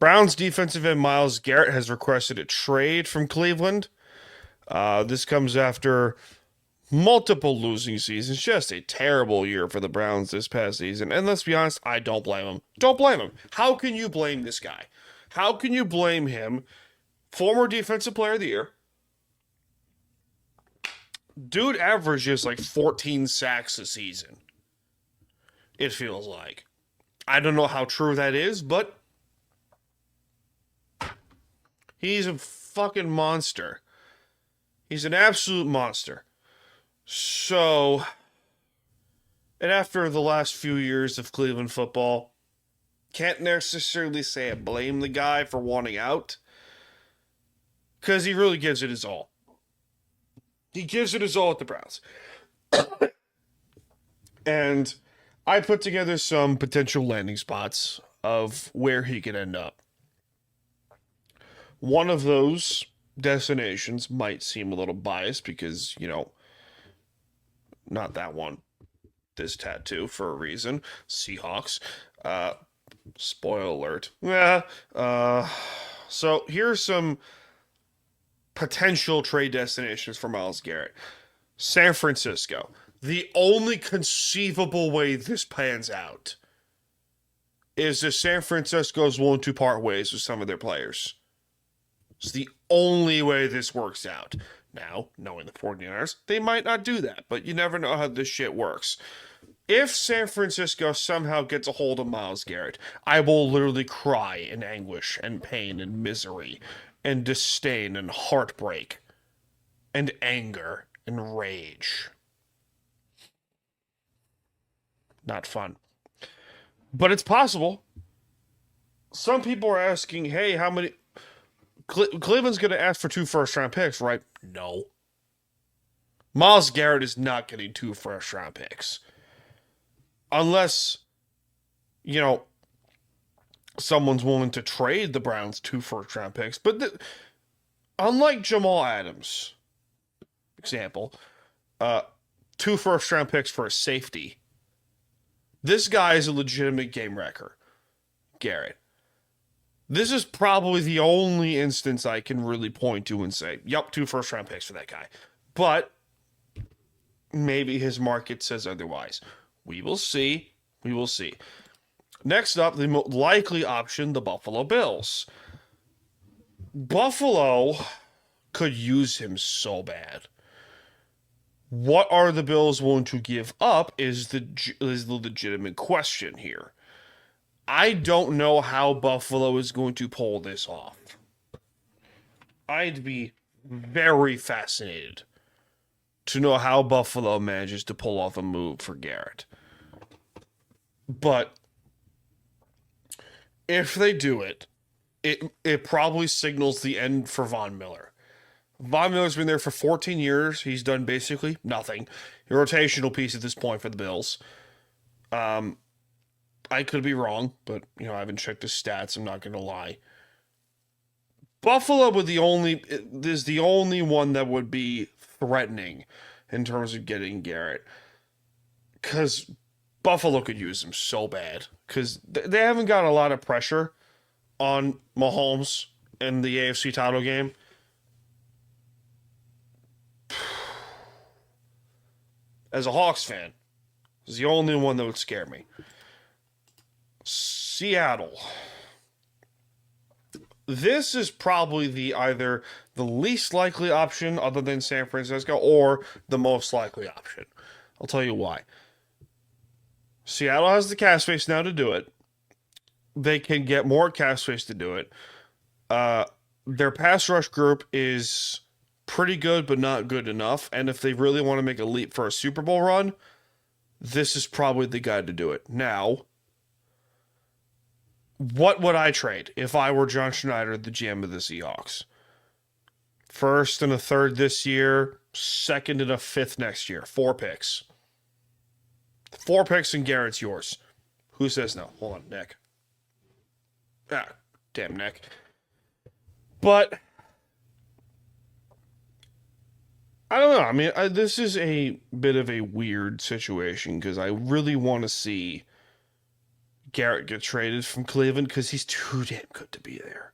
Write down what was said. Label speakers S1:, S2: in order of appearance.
S1: Browns defensive end Myles Garrett has requested a trade from Cleveland. This comes after multiple losing seasons. Just a terrible year for the Browns this past season. And let's be honest, I don't blame him. Don't blame him. How can you blame this guy? How can you blame him? Former Defensive Player of the Year. Dude averages like 14 sacks a season. It feels like. I don't know how true that is, but he's a fucking monster. He's an absolute monster. So, and after the last few years of Cleveland football, can't necessarily say I blame the guy for wanting out, because he really gives it his all. He gives it his all at the Browns. And I put together some potential landing spots of where he could end up. One of those destinations might seem a little biased because, not that one. This tattoo for a reason. Seahawks. Spoiler alert. Yeah. So here's some potential trade destinations for Myles Garrett. San Francisco. The only conceivable way this pans out is if San Francisco is willing to part ways with some of their players. It's the only way this works out. Now, knowing the 49ers, they might not do that, but you never know how this shit works. If San Francisco somehow gets a hold of Myles Garrett, I will literally cry in anguish and pain and misery and disdain and heartbreak and anger and rage. Not fun. But it's possible. Some people are asking, hey, how many... Cleveland's going to ask for 2 first-round picks, right? No. Myles Garrett is not getting 2 first-round picks. Unless, someone's willing to trade the Browns 2 first-round picks. But unlike Jamal Adams, example, 2 first-round picks for a safety, this guy is a legitimate game wrecker, Garrett. This is probably the only instance I can really point to and say, yup, 2 first-round picks for that guy. But maybe his market says otherwise. We will see. We will see. Next up, the most likely option, the Buffalo Bills. Buffalo could use him so bad. What are the Bills willing to give up is the legitimate question here. I don't know how Buffalo is going to pull this off. I'd be very fascinated to know how Buffalo manages to pull off a move for Garrett. But if they do it, it probably signals the end for Von Miller. Von Miller's been there for 14 years. He's done basically nothing. A rotational piece at this point for the Bills. I could be wrong, but I haven't checked his stats. I'm not going to lie. Buffalo is the only one that would be threatening in terms of getting Garrett, because Buffalo could use him so bad because they haven't got a lot of pressure on Mahomes in the AFC title game. As a Hawks fan, it's the only one that would scare me. Seattle. This is probably either the least likely option other than San Francisco or the most likely option. I'll tell you why. Seattle has the cap space now to do it. They can get more cap space to do it. Their pass rush group is pretty good, but not good enough. And if they really want to make a leap for a Super Bowl run, this is probably the guy to do it. Now, what would I trade if I were John Schneider, the GM of the Seahawks? 1st and a 3rd this year, 2nd and a 5th next year. 4 picks. 4 picks and Garrett's yours. Who says no? Hold on, Nick. Damn, Nick. But I don't know. I mean, this is a bit of a weird situation because I really want to see Garrett get traded from Cleveland because he's too damn good to be there.